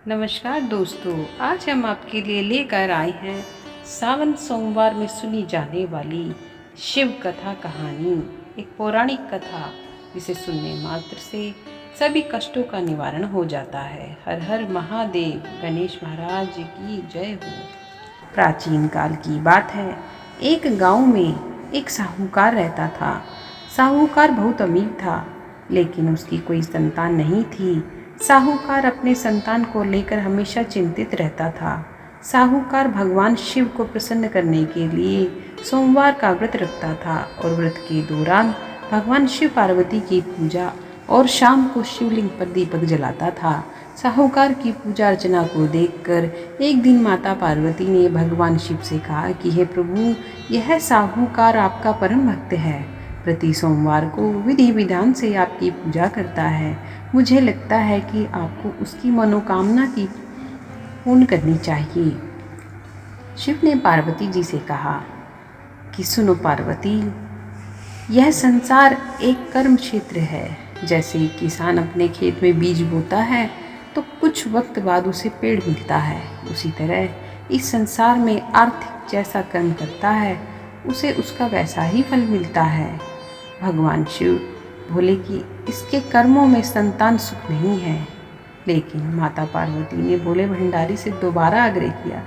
नमस्कार दोस्तों, आज हम आपके लिए लेकर आए हैं सावन सोमवार में सुनी जाने वाली शिव कथा कहानी। एक पौराणिक कथा जिसे सुनने मात्र से सभी कष्टों का निवारण हो जाता है। हर हर महादेव, गणेश महाराज की जय हो। प्राचीन काल की बात है। एक गांव में एक साहूकार रहता था। साहूकार बहुत अमीर था, लेकिन उसकी कोई संतान नहीं थी। साहूकार अपने संतान को लेकर हमेशा चिंतित रहता था। साहूकार भगवान शिव को प्रसन्न करने के लिए सोमवार का व्रत रखता था और व्रत के दौरान भगवान शिव पार्वती की पूजा और शाम को शिवलिंग पर दीपक जलाता था। साहूकार की पूजा अर्चना को देखकर एक दिन माता पार्वती ने भगवान शिव से कहा कि हे प्रभु, यह साहूकार आपका परम भक्त है। प्रति सोमवार को विधि विधान से आपकी पूजा करता है। मुझे लगता है कि आपको उसकी मनोकामना की पूर्ण करनी चाहिए। शिव ने पार्वती जी से कहा कि सुनो पार्वती, यह संसार एक कर्म क्षेत्र है। जैसे किसान अपने खेत में बीज बोता है तो कुछ वक्त बाद उसे पेड़ मिलता है, उसी तरह इस संसार में आर्थिक जैसा कर्म करता है उसे उसका वैसा ही फल मिलता है। भगवान शिव बोले कि इसके कर्मों में संतान सुख नहीं है। लेकिन माता पार्वती ने भोले भंडारी से दोबारा आग्रह किया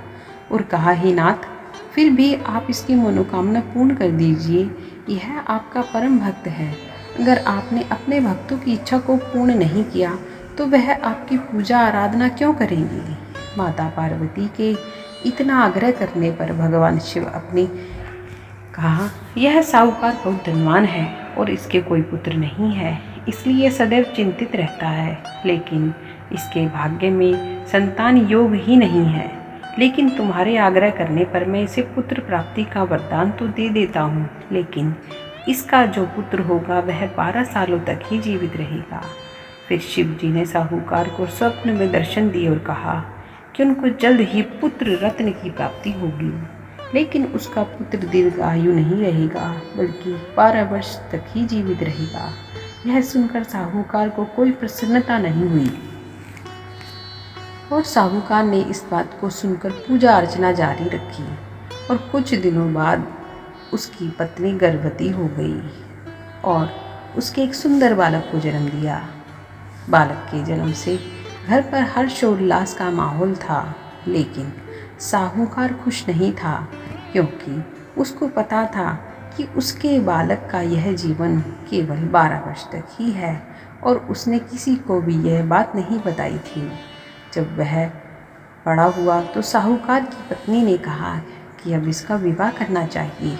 और कहा, हे नाथ, फिर भी आप इसकी मनोकामना पूर्ण कर दीजिए। यह आपका परम भक्त है। अगर आपने अपने भक्तों की इच्छा को पूर्ण नहीं किया तो वह आपकी पूजा आराधना क्यों करेंगे। माता पार्वती के इतना आग्रह करने पर भगवान शिव अपनी कहा, यह साहूकार बहुत धनवान है और इसके कोई पुत्र नहीं है, इसलिए सदैव चिंतित रहता है। लेकिन इसके भाग्य में संतान योग ही नहीं है। लेकिन तुम्हारे आग्रह करने पर मैं इसे पुत्र प्राप्ति का वरदान तो दे देता हूँ, लेकिन इसका जो पुत्र होगा वह 12 सालों तक ही जीवित रहेगा। फिर शिव जी ने साहूकार को स्वप्न में दर्शन दिए और कहा कि उनको जल्द ही पुत्र रत्न की प्राप्ति होगी, लेकिन उसका पुत्र दीर्घायु नहीं रहेगा, बल्कि 12 वर्ष तक ही जीवित रहेगा। यह सुनकर साहूकार को कोई प्रसन्नता नहीं हुई और साहूकार ने इस बात को सुनकर पूजा अर्चना जारी रखी और कुछ दिनों बाद उसकी पत्नी गर्भवती हो गई और उसके एक सुंदर बालक को जन्म दिया। बालक के जन्म से घर पर हर्षोल्लास का माहौल था, लेकिन साहूकार खुश नहीं था, क्योंकि उसको पता था कि उसके बालक का यह जीवन केवल 12 वर्ष तक ही है और उसने किसी को भी यह बात नहीं बताई थी। जब वह बड़ा हुआ तो साहूकार की पत्नी ने कहा कि अब इसका विवाह करना चाहिए,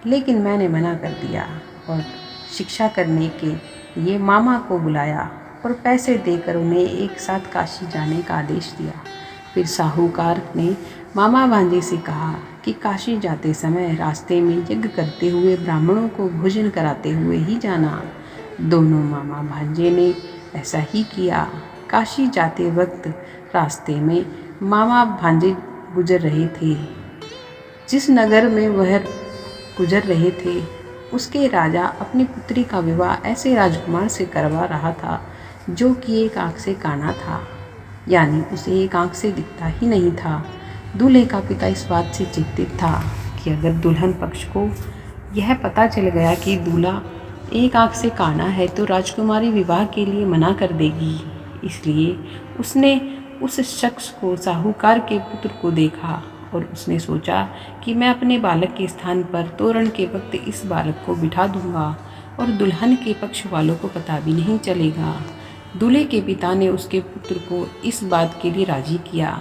लेकिन मैंने मना कर दिया और शिक्षा करने के लिए मामा को बुलाया और पैसे देकर उन्हें एक साथ काशी जाने का आदेश दिया। फिर साहूकार ने मामा भांजे से कहा कि काशी जाते समय रास्ते में यज्ञ करते हुए ब्राह्मणों को भोजन कराते हुए ही जाना। दोनों मामा भांजे ने ऐसा ही किया। काशी जाते वक्त रास्ते में मामा भांजे गुजर रहे थे। जिस नगर में वह गुजर रहे थे उसके राजा अपनी पुत्री का विवाह ऐसे राजकुमार से करवा रहा था जो कि एक आंख से काना था, यानी उसे एक आंख से दिखता ही नहीं था। दूल्हे का पिता इस बात से चिंतित था कि अगर दुल्हन पक्ष को यह पता चल गया कि दूल्हा एक आंख से काना है तो राजकुमारी विवाह के लिए मना कर देगी। इसलिए उसने उस शख्स को साहूकार के पुत्र को देखा और उसने सोचा कि मैं अपने बालक के स्थान पर तोरण के वक्त इस बालक को बिठा दूंगा और दुल्हन के पक्ष वालों को पता भी नहीं चलेगा। दूल्हे के पिता ने उसके पुत्र को इस बात के लिए राजी किया।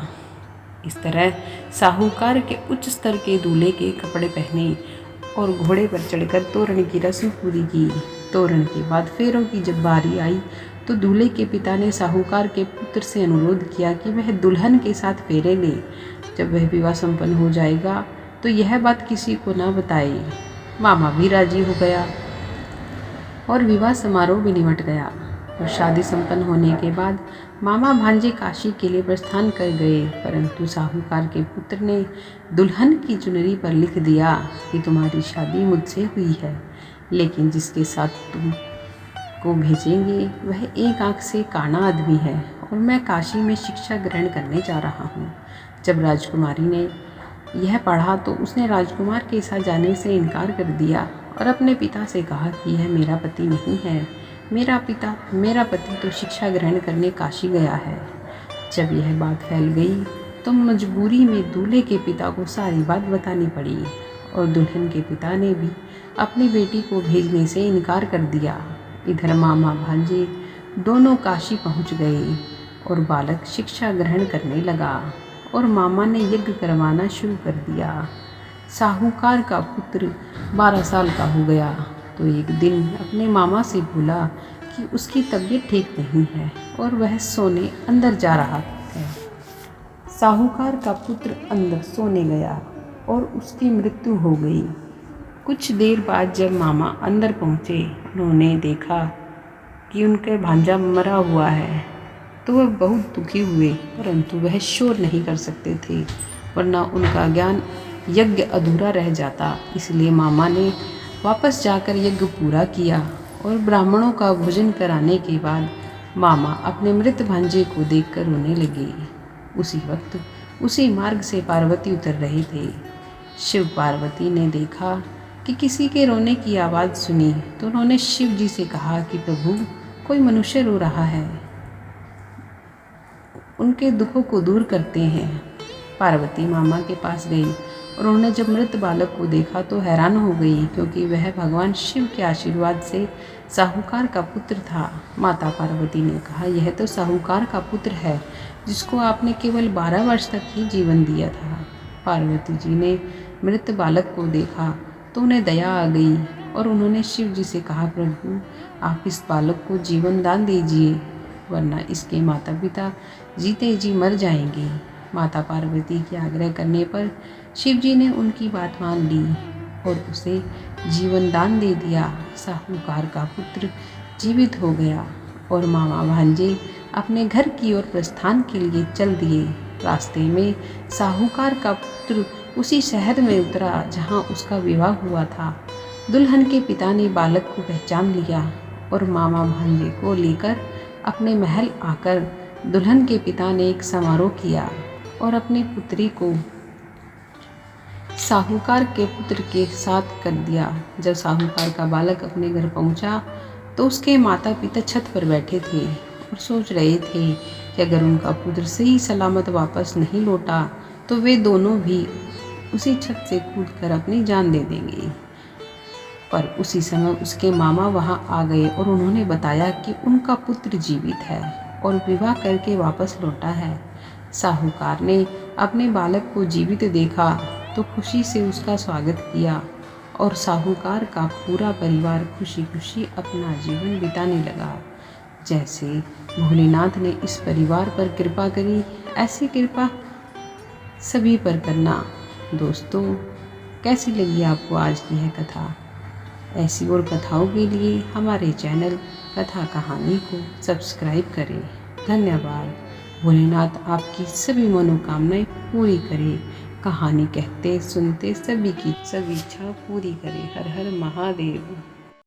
इस तरह साहूकार के उच्च स्तर के दूल्हे के कपड़े पहने और घोड़े पर चढ़कर तोरण की रस्म पूरी की। तोरण के बाद फेरों की जब बारी आई तो दूल्हे के पिता ने साहूकार के पुत्र से अनुरोध किया कि वह दुल्हन के साथ फेरे ले। जब वह विवाह संपन्न हो जाएगा तो यह बात किसी को ना बताए। मामा भी राजी हो गया और विवाह समारोह भी निमट गया और शादी संपन्न होने के बाद मामा भांजे काशी के लिए प्रस्थान कर गए। परंतु साहूकार के पुत्र ने दुल्हन की चुनरी पर लिख दिया कि तुम्हारी शादी मुझसे हुई है, लेकिन जिसके साथ तुम को भेजेंगे वह एक आंख से काना आदमी है और मैं काशी में शिक्षा ग्रहण करने जा रहा हूँ। जब राजकुमारी ने यह पढ़ा तो उसने राजकुमार के साथ जाने से इनकार कर दिया और अपने पिता से कहा कि यह मेरा पति नहीं है, मेरा पति तो शिक्षा ग्रहण करने काशी गया है। जब यह बात फैल गई तो मजबूरी में दूल्हे के पिता को सारी बात बतानी पड़ी और दुल्हन के पिता ने भी अपनी बेटी को भेजने से इनकार कर दिया। इधर मामा भांजे दोनों काशी पहुंच गए और बालक शिक्षा ग्रहण करने लगा और मामा ने यज्ञ करवाना शुरू कर दिया। साहूकार का पुत्र 12 साल का हो गया तो एक दिन अपने मामा से बोला कि उसकी तबीयत ठीक नहीं है और वह सोने अंदर जा रहा है। साहूकार का पुत्र अंदर सोने गया और उसकी मृत्यु हो गई। कुछ देर बाद जब मामा अंदर पहुँचे, उन्होंने देखा कि उनका भांजा मरा हुआ है तो वह बहुत दुखी हुए, परंतु वह शोर नहीं कर सकते थे वरना उनका ज्ञान यज्ञ अधूरा रह जाता। इसलिए मामा ने वापस जाकर यज्ञ पूरा किया और ब्राह्मणों का भोजन कराने के बाद मामा अपने मृत भांजे को देखकर रोने लगे। उसी वक्त उसी मार्ग से पार्वती उतर रहे थे। शिव पार्वती ने देखा कि किसी के रोने की आवाज़ सुनी तो उन्होंने शिव जी से कहा कि प्रभु, कोई मनुष्य रो रहा है, उनके दुखों को दूर करते हैं। पार्वती मामा के पास गई और उन्होंने जब मृत बालक को देखा तो हैरान हो गई, क्योंकि वह भगवान शिव के आशीर्वाद से साहूकार का पुत्र था। माता पार्वती ने कहा, यह तो साहूकार का पुत्र है जिसको आपने केवल 12 वर्ष तक ही जीवन दिया था। पार्वती जी ने मृत बालक को देखा तो उन्हें दया आ गई और उन्होंने शिव जी से कहा, प्रभु आप इस बालक को जीवन दान दीजिए वरना इसके माता पिता जीते जी मर जाएंगे। माता पार्वती के आग्रह करने पर शिव जी ने उनकी बात मान ली और उसे जीवन दान दे दिया। साहूकार का पुत्र जीवित हो गया और मामा भांजे अपने घर की ओर प्रस्थान के लिए चल दिए। रास्ते में साहूकार का पुत्र उसी शहर में उतरा जहां उसका विवाह हुआ था। दुल्हन के पिता ने बालक को पहचान लिया और मामा भांजे को लेकर अपने महल आकर दुल्हन के पिता ने एक समारोह किया और अपनी पुत्री को साहूकार के पुत्र के साथ कर दिया। जब साहूकार का बालक अपने घर पहुंचा तो उसके माता पिता छत पर बैठे थे और सोच रहे थे कि अगर उनका पुत्र सही सलामत वापस नहीं लौटा तो वे दोनों भी उसी छत से कूदकर अपनी जान दे देंगे। पर उसी समय उसके मामा वहां आ गए और उन्होंने बताया कि उनका पुत्र जीवित है और विवाह करके वापस लौटा है। साहूकार ने अपने बालक को जीवित देखा तो खुशी से उसका स्वागत किया और साहूकार का पूरा परिवार खुशी खुशी अपना जीवन बिताने लगा। जैसे भोलेनाथ ने इस परिवार पर कृपा करी, ऐसी कृपा सभी पर करना। दोस्तों, कैसी लगी आपको आज की यह कथा? ऐसी और कथाओं के लिए हमारे चैनल कथा कहानी को सब्सक्राइब करें। धन्यवाद। भोलेनाथ आपकी सभी मनोकामनाएं पूरी करे। कहानी कहते सुनते सभी की सभी इच्छा पूरी करे। हर हर महादेव।